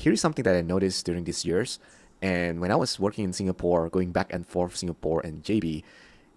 here's something that I noticed during these years. And when I was working in Singapore, going back and forth Singapore and JB,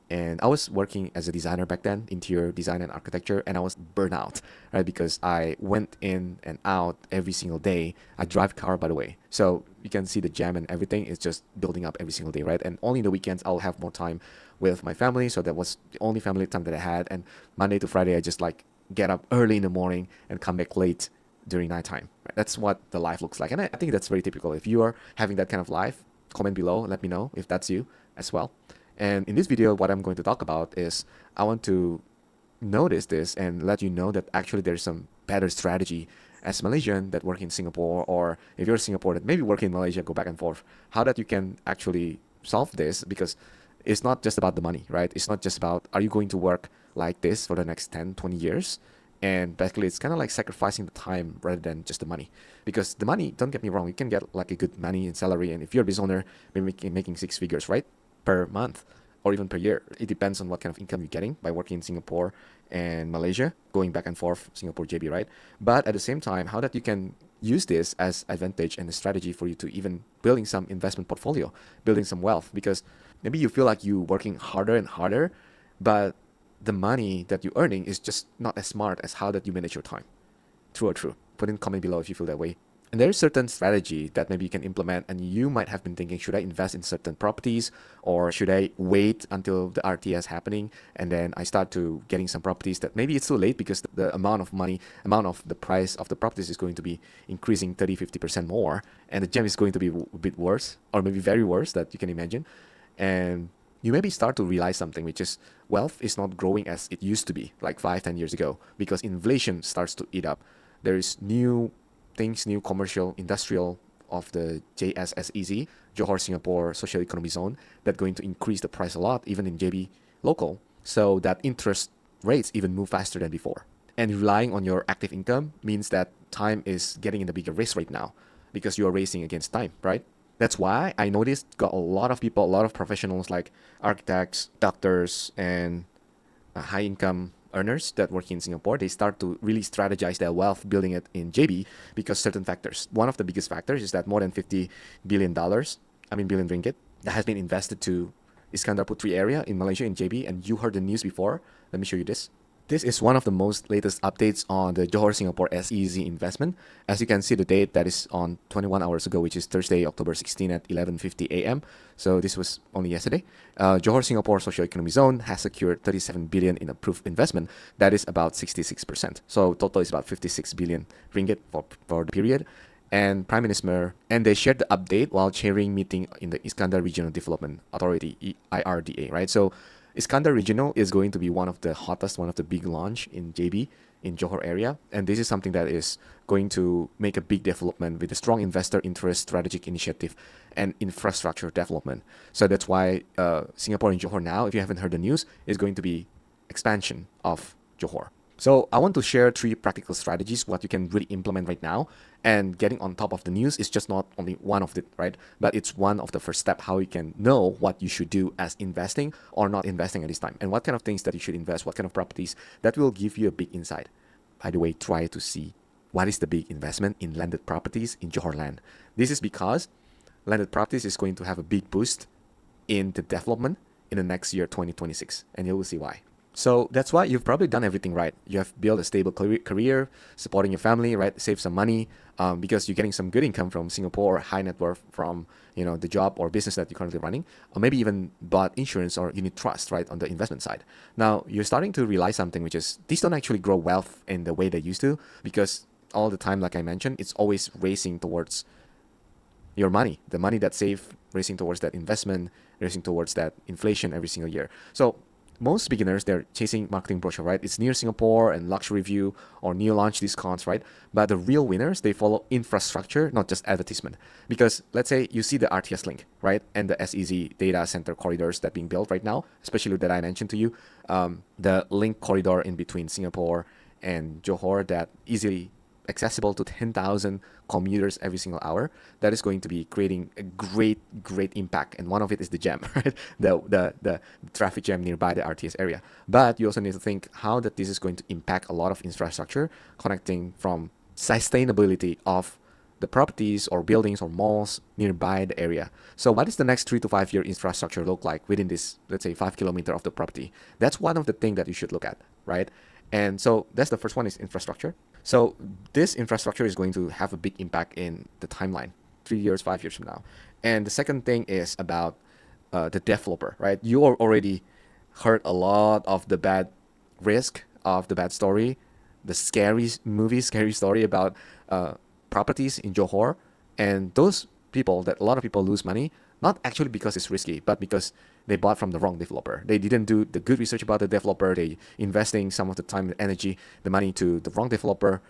and I was working as a designer back then, interior design and architecture, and I was burnt out, right? Because I went in and out every single day. I drive car, by the way. So you can see the jam and everything is just building up every single day, right? And only in the weekends I'll have more time with my family. So that was the only family time that I had. And Monday to Friday, I just like get up early in the morning and come back late during nighttime. Right? That's what the life looks like. And I think that's very typical. If you are having that kind of life, comment below. Let me know if that's you as well. And in this video, what I'm going to talk about is I want to notice this and let you know that actually there's some better strategy as Malaysian that work in Singapore, or if you're Singapore that maybe work in Malaysia, go back and forth, how that you can actually solve this, because it's not just about the money, right? It's not just about, are you going to work like this for the next 10, 20 years? And basically, it's kind of like sacrificing the time rather than just the money. Because the money, don't get me wrong, you can get like a good money and salary. And if you're a business owner, maybe making six figures, right? Per month or even per year. It depends on what kind of income you're getting by working in Singapore and Malaysia, going back and forth, Singapore, JB, right? But at the same time, how that you can use this as advantage and a strategy for you to even building some investment portfolio, building some wealth, because maybe you feel like you working harder and harder, but the money that you're earning is just not as smart as how that you manage your time. True or true? Put in comment below if you feel that way. And there's certain strategy that maybe you can implement, and you might have been thinking, should I invest in certain properties, or should I wait until the RTS happening and then I start to getting some properties that maybe it's too late because the amount of money, amount of the price of the properties is going to be increasing 30-50% more, and the gem is going to be a bit worse, or maybe very worse that you can imagine. And you maybe start to realize something, which is wealth is not growing as it used to be like 5-10 years ago, because inflation starts to eat up. There is new things, new commercial, industrial of the JS-SEZ, Johor Singapore Social Economy Zone, that going to increase the price a lot, even in JB local. So that interest rates even move faster than before. And relying on your active income means that time is getting in the bigger race right now, because you are racing against time, right? That's why I noticed got a lot of people, a lot of professionals like architects, doctors, and high income earners that work in Singapore, they start to really strategize their wealth building it in JB because certain factors. One of the biggest factors is that more than $50 billion, billion ringgit, that has been invested to Iskandar Putri area in Malaysia in JB. And you heard the news before. Let me show you this. This is one of the most latest updates on the Johor Singapore SEZ investment. As you can see, the date that is on 21 hours ago, which is Thursday, October 16 at 11:50 a.m. So this was only yesterday. Johor Singapore Social Economy Zone has secured 37 billion in approved investment. That is about 66%. So total is about 56 billion ringgit for the period. And Prime Minister, and they shared the update while chairing meeting in the Iskandar Regional Development Authority, IRDA, right? So Iskandar Regional is going to be one of the hottest, one of the big launch in JB, in Johor area. And this is something that is going to make a big development with a strong investor interest, strategic initiative, and infrastructure development. So that's why Singapore and Johor now, if you haven't heard the news, is going to be expansion of Johor. So I want to share 3 practical strategies, what you can really implement right now. And getting on top of the news is just not only one of it, right? But it's one of the first step, how you can know what you should do as investing or not investing at this time. And what kind of things that you should invest, what kind of properties, that will give you a big insight. By the way, try to see what is the big investment in landed properties in Johor land. This is because landed properties is going to have a big boost in the development in the next year, 2026. And you will see why. So that's why you've probably done everything right. You have built a stable career, supporting your family, right? Save some money because you're getting some good income from Singapore, or high net worth from the job or business that you're currently running, or maybe even bought insurance or unit trust, right, on the investment side. Now you're starting to realize something, which is these don't actually grow wealth in the way they used to, because all the time, like I mentioned, it's always racing towards your money, the money that's saved, racing towards that investment, racing towards that inflation every single year. So most beginners, they're chasing marketing brochure, right? It's near Singapore and luxury view or new launch discounts, right? But the real winners, they follow infrastructure, not just advertisement. Because let's say you see the RTS Link, right? And the SEZ data center corridors that being built right now, especially that I mentioned to you, the link corridor in between Singapore and Johor that easily accessible to 10,000 commuters every single hour, that is going to be creating a great impact. And one of it is the jam, right? The traffic jam nearby the RTS area. But you also need to think how that this is going to impact a lot of infrastructure connecting from sustainability of the properties or buildings or malls nearby the area. So what does the next 3 to 5 year infrastructure look like within this, let's say, 5 kilometer of the property? That's one of the things that you should look at, right? And so that's the first one, is infrastructure. So this infrastructure is going to have a big impact in the timeline, 3 years, 5 years from now. And the second thing is about the developer, right? You already heard a lot of the bad risk, of the bad story, the scary movie, scary story about properties in Johor. And those people, that a lot of people lose money, not actually because it's risky, but because they bought from the wrong developer. They didn't do the good research about the developer. They investing some of the time, the energy, the money to the wrong developer.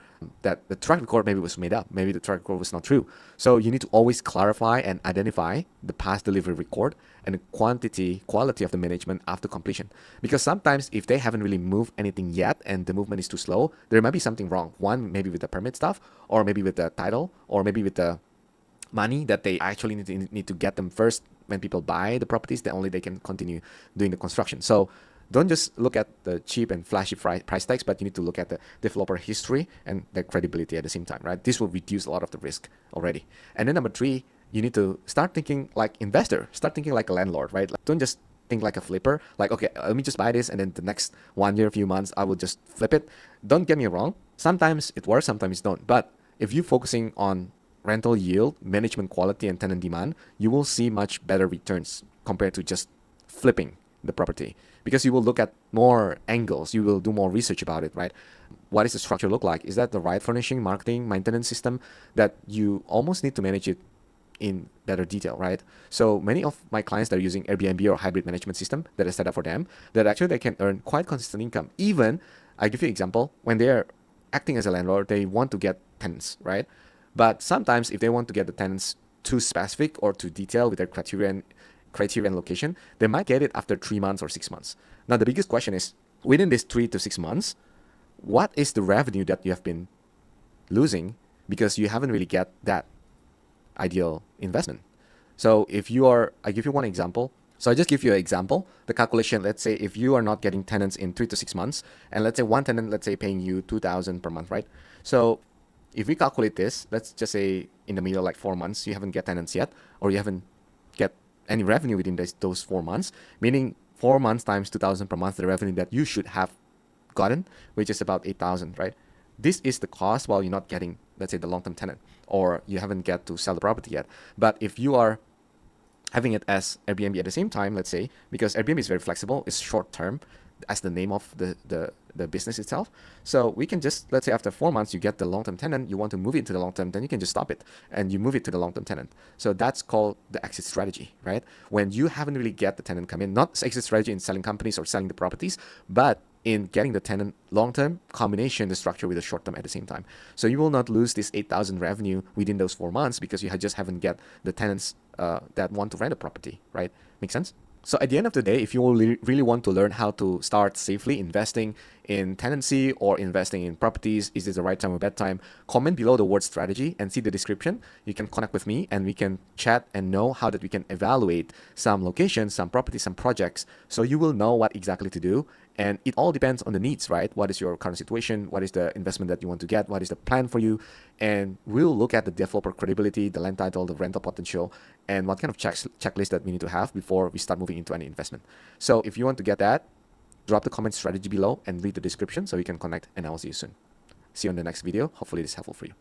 That the track record maybe was made up. Maybe the track record was not true. So you need to always clarify and identify the past delivery record and the quality of the management after completion. Because sometimes if they haven't really moved anything yet and the movement is too slow, there might be something wrong. One, maybe with the permit stuff, or maybe with the title, or maybe with the money that they actually need to get them first. When people buy the properties, then only they can continue doing the construction. So don't just look at the cheap and flashy price tags, but you need to look at the developer history and their credibility at the same time, right? This will reduce a lot of the risk already. And then number three, you need to start thinking like investor, start thinking like a landlord, right? Like, don't just think like a flipper, like, okay, let me just buy this and then the next 1 year, few months, I will just flip it. Don't get me wrong. Sometimes it works, sometimes it don't. But if you're focusing on rental yield, management quality, and tenant demand, you will see much better returns compared to just flipping the property, because you will look at more angles, you will do more research about it, right? What does the structure look like? Is that the right furnishing, marketing, maintenance system that you almost need to manage it in better detail, right? So many of my clients that are using Airbnb or hybrid management system that is set up for them, that actually they can earn quite consistent income. Even, I give you an example, when they're acting as a landlord, they want to get tenants, right? But sometimes if they want to get the tenants too specific or too detailed with their criteria and location, they might get it after 3 months or 6 months. Now, the biggest question is, within these 3 to 6 months, what is the revenue that you have been losing because you haven't really get that ideal investment? So I give you one example. So I just give you an example. The calculation, let's say if you are not getting tenants in 3 to 6 months, and let's say one tenant, let's say paying you 2,000 per month, right? So if we calculate this, let's just say in the middle, like 4 months, you haven't get tenants yet, or you haven't get any revenue within those 4 months, meaning 4 months times 2,000 per month, the revenue that you should have gotten, which is about 8,000, right? This is the cost while you're not getting, let's say, the long-term tenant, or you haven't get to sell the property yet. But if you are having it as Airbnb at the same time, let's say, because Airbnb is very flexible, it's short-term, as the name of the business itself. So we can just, let's say after 4 months, you get the long-term tenant, you want to move it to the long-term, then you can just stop it and you move it to the long-term tenant. So that's called the exit strategy, right? When you haven't really get the tenant come in, not exit strategy in selling companies or selling the properties, but in getting the tenant long-term combination, the structure with the short-term at the same time. So you will not lose this 8,000 revenue within those 4 months because you just haven't get the tenants that want to rent a property, right? Make sense? So at the end of the day, if you really want to learn how to start safely investing in tenancy or investing in properties, is this the right time or bad time? Comment below the word strategy and see the description. You can connect with me and we can chat and know how that we can evaluate some locations, some properties, some projects. So you will know what exactly to do. And it all depends on the needs, right? What is your current situation? What is the investment that you want to get? What is the plan for you? And we'll look at the developer credibility, the land title, the rental potential, and what kind of checklist that we need to have before we start moving into any investment. So if you want to get that, drop the comment strategy below and read the description so we can connect, and I'll see you soon. See you on the next video. Hopefully this is helpful for you.